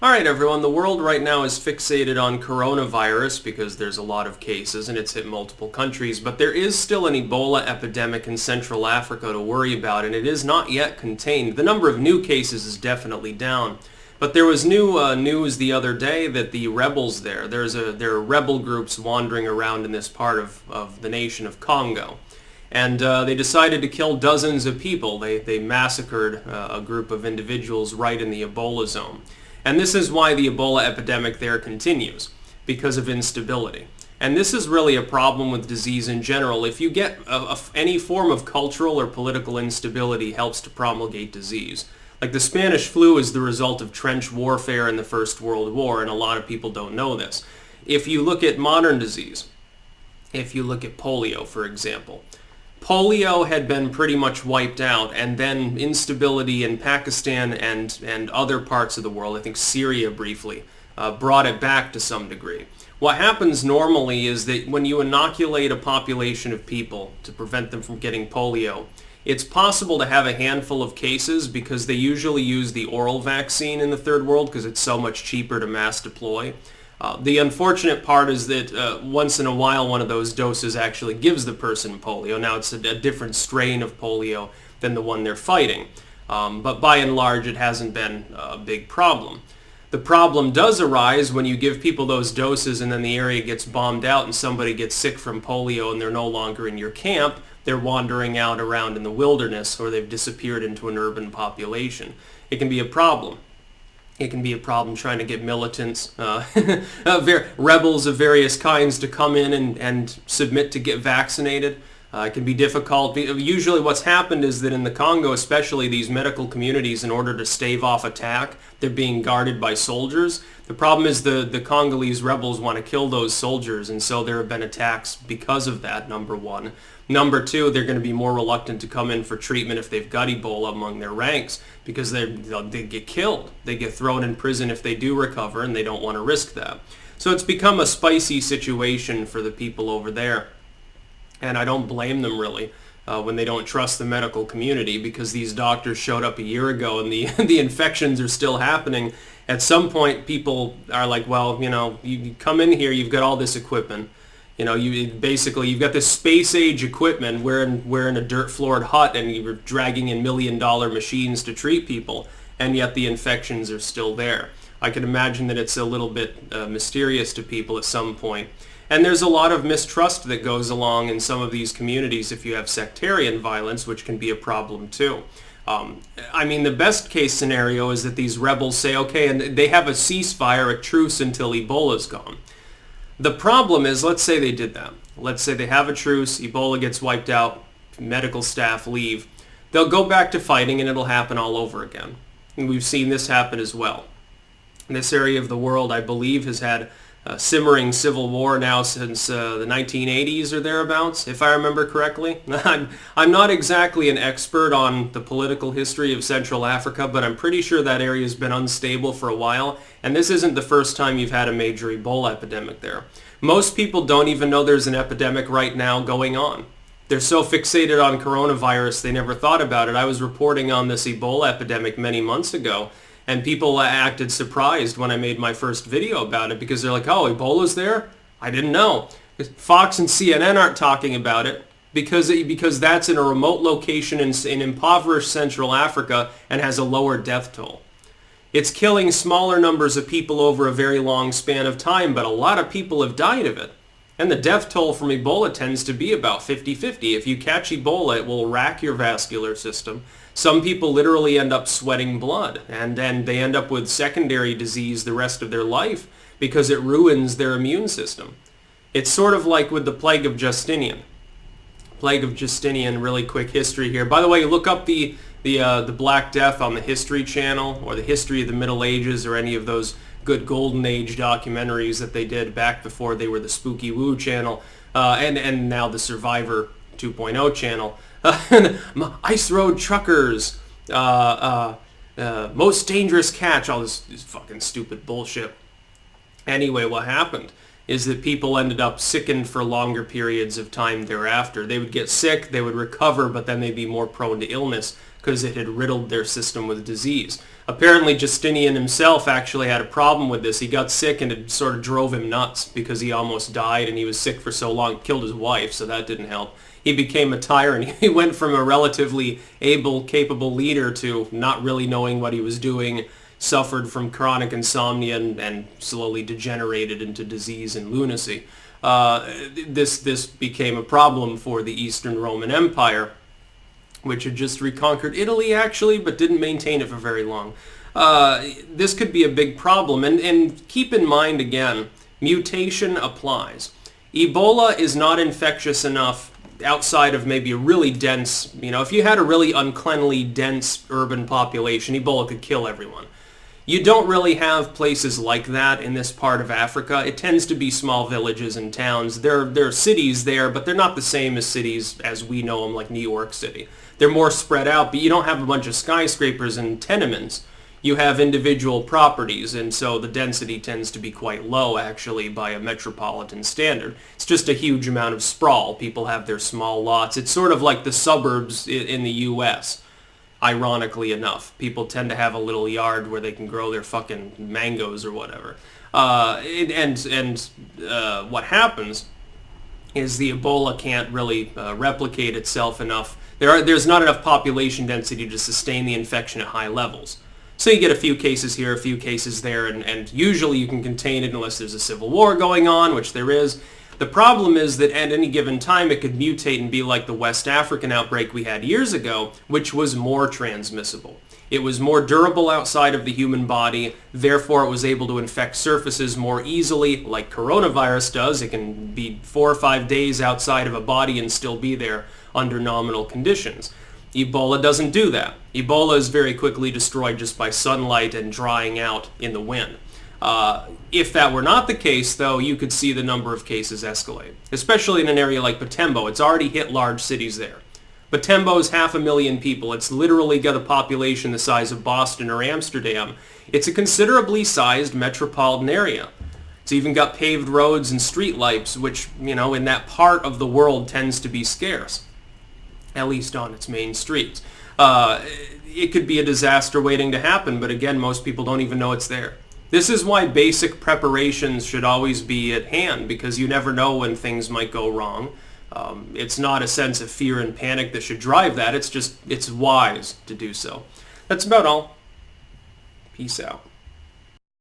Alright everyone, the world right now is fixated on coronavirus because there's a lot of cases and it's hit multiple countries, but there is still an Ebola epidemic in Central Africa to worry about, and it is not yet contained. The number of new cases is definitely down, but there was new news the other day that the rebels there are rebel groups wandering around in this part of the nation of Congo. And they decided to kill dozens of people. They massacred a group of individuals right in the Ebola zone. And this is why the Ebola epidemic there continues, because of instability. And this is really a problem with disease in general. If you get any form of cultural or political instability helps to promulgate disease. Like the Spanish flu is the result of trench warfare in the First World War, and a lot of people don't know this. If you look at modern disease, if you look at polio, for example, polio had been pretty much wiped out, and then instability in Pakistan and other parts of the world, I think Syria briefly, brought it back to some degree. What happens normally is that when you inoculate a population of people to prevent them from getting polio, it's possible to have a handful of cases because they usually use the oral vaccine in the third world because it's so much cheaper to mass deploy. The unfortunate part is that once in a while one of those doses actually gives the person polio. Now it's a different strain of polio than the one they're fighting. But by and large it hasn't been a big problem. The problem does arise when you give people those doses and then the area gets bombed out and somebody gets sick from polio and they're no longer in your camp. They're wandering out around in the wilderness or they've disappeared into an urban population. It can be a problem. It can be a problem trying to get militants, rebels of various kinds to come in and submit to get vaccinated. It can be difficult. Usually what's happened is that in the Congo, especially these medical communities, in order to stave off attack, they're being guarded by soldiers. The problem is the Congolese rebels want to kill those soldiers, and so there have been attacks because of that, number one. Number two, they're going to be more reluctant to come in for treatment if they've got Ebola among their ranks because they get killed. They get thrown in prison if they do recover, and they don't want to risk that. So it's become a spicy situation for the people over there. And I don't blame them really when they don't trust the medical community because these doctors showed up a year ago and the infections are still happening. At some point people are like, well, you come in here, you've got all this equipment. You've got this space age equipment. We're in a dirt floored hut and you're dragging in $1 million machines to treat people, and yet the infections are still there. I can imagine that it's a little bit mysterious to people at some point. And there's a lot of mistrust that goes along in some of these communities if you have sectarian violence, which can be a problem too. The best case scenario is that these rebels say, okay, and they have a ceasefire, a truce until Ebola's gone. The problem is, let's say they did that. Let's say they have a truce, Ebola gets wiped out, medical staff leave. They'll go back to fighting and it'll happen all over again. And we've seen this happen as well. This area of the world, I believe, has had simmering civil war now since the 1980s or thereabouts, if I remember correctly. I'm not exactly an expert on the political history of Central Africa, but I'm pretty sure that area has been unstable for a while, and this isn't the first time you've had a major Ebola epidemic there. Most people don't even know there's an epidemic right now going on. They're so fixated on coronavirus they never thought about it. I was reporting on this Ebola epidemic many months ago, and people acted surprised when I made my first video about it because they're like, oh, Ebola's there? I didn't know. Fox and CNN aren't talking about it because that's in a remote location in impoverished Central Africa and has a lower death toll. It's killing smaller numbers of people over a very long span of time, but a lot of people have died of it. And the death toll from Ebola tends to be about 50-50. If you catch Ebola, it will rack your vascular system. Some people literally end up sweating blood, and then they end up with secondary disease the rest of their life because it ruins their immune system. It's sort of like with the plague of Justinian. Plague of Justinian, really quick history here. By the way, look up the Black Death on the History Channel or the History of the Middle Ages or any of those good Golden Age documentaries that they did back before they were the Spooky Woo channel and now the Survivor 2.0 channel. Ice Road Truckers, Most Dangerous Catch, all this fucking stupid bullshit. Anyway, what happened is that people ended up sickened for longer periods of time thereafter. They would get sick, they would recover, but then they'd be more prone to illness because it had riddled their system with disease. Apparently Justinian himself actually had a problem with this. He got sick and it sort of drove him nuts because he almost died and he was sick for so long, killed his wife, so that didn't help. He became a tyrant. He went from a relatively able, capable leader to not really knowing what he was doing, suffered from chronic insomnia and slowly degenerated into disease and lunacy. This became a problem for the Eastern Roman Empire, which had just reconquered Italy actually, but didn't maintain it for very long. This could be a big problem, and keep in mind again, mutation applies. Ebola is not infectious enough outside of maybe a really dense, if you had a really uncleanly, dense urban population, Ebola could kill everyone. You don't really have places like that in this part of Africa. It tends to be small villages and towns. There are cities there, but they're not the same as cities as we know them, like New York City. They're more spread out, but you don't have a bunch of skyscrapers and tenements. You have individual properties, and so the density tends to be quite low, actually, by a metropolitan standard. It's just a huge amount of sprawl. People have their small lots. It's sort of like the suburbs in the U.S., ironically enough. People tend to have a little yard where they can grow their fucking mangoes or whatever. What happens is the Ebola can't really replicate itself enough. There's not enough population density to sustain the infection at high levels. So you get a few cases here, a few cases there, and usually you can contain it unless there's a civil war going on, which there is. The problem is that at any given time it could mutate and be like the West African outbreak we had years ago, which was more transmissible. It was more durable outside of the human body, therefore it was able to infect surfaces more easily, like coronavirus does. It can be 4 or 5 days outside of a body and still be there under nominal conditions. Ebola doesn't do that. Ebola is very quickly destroyed just by sunlight and drying out in the wind. If that were not the case, though, you could see the number of cases escalate, especially in an area like Butembo. It's already hit large cities there. Butembo is 500,000 people. It's literally got a population the size of Boston or Amsterdam. It's a considerably sized metropolitan area. It's even got paved roads and street lights, which, in that part of the world tends to be scarce, at least on its main streets. It could be a disaster waiting to happen, but again, most people don't even know it's there. This is why basic preparations should always be at hand, because you never know when things might go wrong. It's not a sense of fear and panic that should drive that. It's wise to do so. That's about all. Peace out.